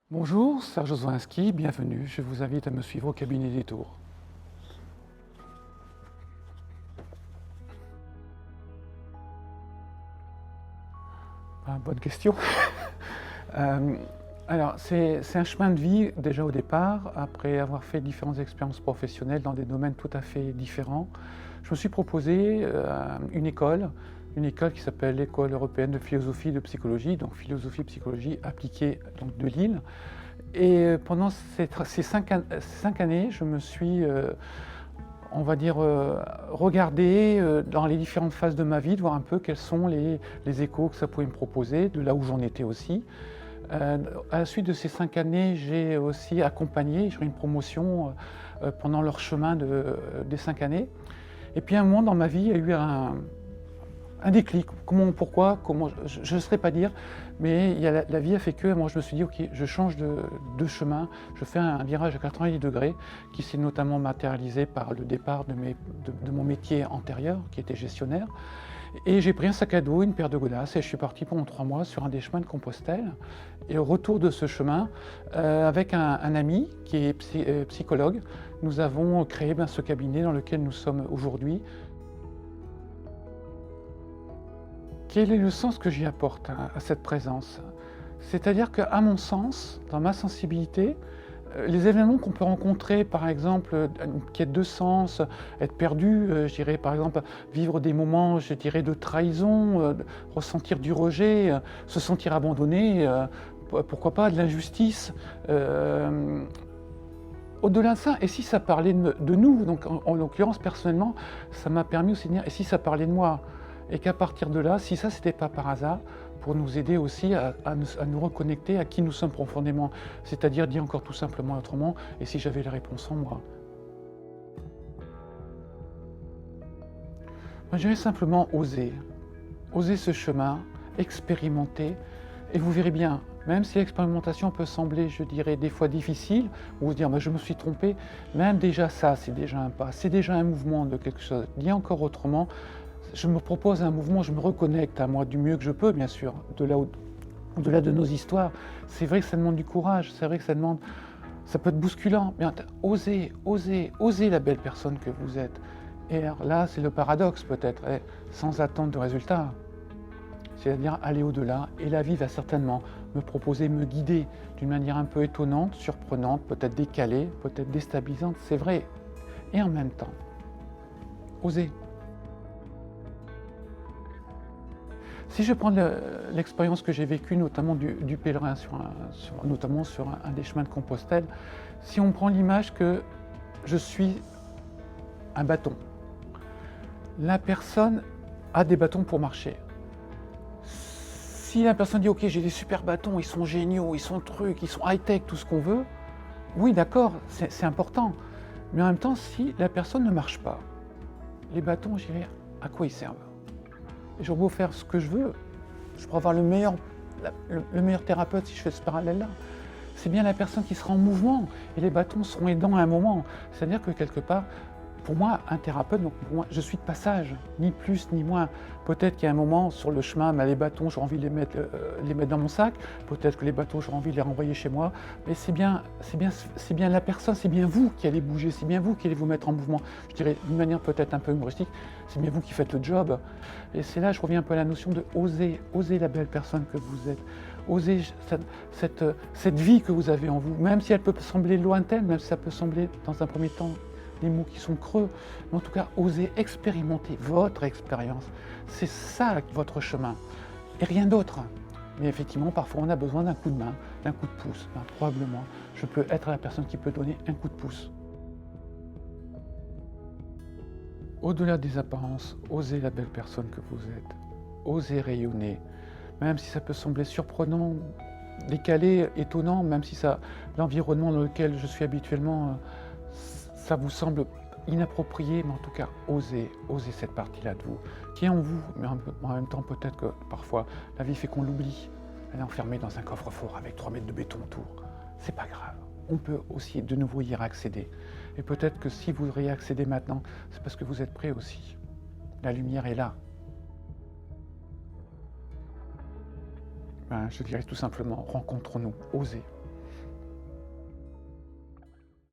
Bonjour, Serge Ozwinski, bienvenue. Je vous invite à me suivre au cabinet des tours. Bonne question. Euh, alors, c'est un chemin de vie déjà au départ, après avoir fait différentes expériences professionnelles dans des domaines tout à fait différents. Je me suis proposé une école qui s'appelle l'École européenne de philosophie et de psychologie, donc philosophie et psychologie appliquée donc, de Lille. Et pendant ces 5 années, je me suis, on va dire, regardé dans les différentes phases de ma vie, de voir un peu quels sont les échos que ça pouvait me proposer, de là où j'en étais aussi. À la suite de ces 5 années, j'ai aussi accompagné, j'ai eu une promotion pendant leur chemin des 5 années. Et puis à un moment dans ma vie, il y a eu un déclic. Comment, pourquoi, comment, je ne saurais pas dire, mais la vie a fait que moi je me suis dit, ok, je change de chemin, je fais un virage à 90 degrés qui s'est notamment matérialisé par le départ de mon métier antérieur, qui était gestionnaire. Et j'ai pris un sac à dos, une paire de godasses, et je suis parti pendant 3 mois sur un des chemins de Compostelle. Et au retour de ce chemin, avec un ami qui est psychologue, nous avons créé ce cabinet dans lequel nous sommes aujourd'hui. Quel est le sens que j'y apporte à cette présence? C'est-à-dire qu'à mon sens, dans ma sensibilité, les événements qu'on peut rencontrer, par exemple, une quête de sens, être perdu, je dirais par exemple vivre des moments, je dirais, de trahison, ressentir du rejet, se sentir abandonné, pourquoi pas de l'injustice. Au-delà de ça, et si ça parlait de nous, donc en l'occurrence personnellement, ça m'a permis aussi de dire, et si ça parlait de moi? Et qu'à partir de là, si ça c'était pas par hasard, pour nous aider aussi à nous reconnecter à qui nous sommes profondément, c'est-à-dire dit encore tout simplement autrement, et si j'avais la réponse en moi. Moi, je dirais simplement oser ce chemin, expérimenter, et vous verrez bien, même si l'expérimentation peut sembler, je dirais, des fois difficile, ou vous dire je me suis trompé, même déjà ça, c'est déjà un pas, c'est déjà un mouvement de quelque chose. Dit encore autrement, je me propose un mouvement, je me reconnecte à moi du mieux que je peux, bien sûr, au-delà de nos histoires. C'est vrai que ça demande du courage, c'est vrai que ça peut être bousculant, mais osez la belle personne que vous êtes. Et alors là, c'est le paradoxe peut-être, sans attendre de résultat. C'est-à-dire aller au-delà, et la vie va certainement me proposer, me guider d'une manière un peu étonnante, surprenante, peut-être décalée, peut-être déstabilisante, c'est vrai. Et en même temps, osez. Si je prends l'expérience que j'ai vécue, notamment du pèlerin, notamment sur un des chemins de Compostelle, si on prend l'image que je suis un bâton, la personne a des bâtons pour marcher. Si la personne dit « Ok, j'ai des super bâtons, ils sont géniaux, ils sont trucs, ils sont high-tech, tout ce qu'on veut », oui, d'accord, c'est important. Mais en même temps, si la personne ne marche pas, les bâtons, je dirais, à quoi ils servent? J'aurais beau faire ce que je veux, je pourrais avoir le meilleur thérapeute si je fais ce parallèle-là. C'est bien la personne qui sera en mouvement, et les bâtons seront aidants à un moment. C'est-à-dire que quelque part, pour moi, un thérapeute, donc pour moi, je suis de passage, ni plus ni moins. Peut-être qu'il y a un moment sur le chemin, les bâtons, j'aurais envie de les mettre dans mon sac. Peut-être que les bâtons, j'aurais envie de les renvoyer chez moi. Mais c'est bien la personne, c'est bien vous qui allez bouger, c'est bien vous qui allez vous mettre en mouvement. Je dirais d'une manière peut-être un peu humoristique, c'est bien vous qui faites le job. Et c'est là, je reviens un peu à la notion de oser la belle personne que vous êtes. Osez cette vie que vous avez en vous, même si elle peut sembler lointaine, même si ça peut sembler dans un premier temps des mots qui sont creux, mais en tout cas, osez expérimenter votre expérience. C'est ça votre chemin, et rien d'autre. Mais effectivement, parfois, on a besoin d'un coup de main, d'un coup de pouce. Probablement, je peux être la personne qui peut donner un coup de pouce. Au-delà des apparences, osez la belle personne que vous êtes. Osez rayonner, même si ça peut sembler surprenant, décalé, étonnant, même si l'environnement dans lequel je suis habituellement, ça vous semble inapproprié, mais en tout cas, osez cette partie-là de vous, qui est en vous, mais en même temps, peut-être que parfois, la vie fait qu'on l'oublie. Elle est enfermée dans un coffre-fort avec 3 mètres de béton autour. C'est pas grave. On peut aussi de nouveau y accéder. Et peut-être que si vous y accédez maintenant, c'est parce que vous êtes prêt aussi. La lumière est là. Je dirais tout simplement, rencontrons-nous, osez.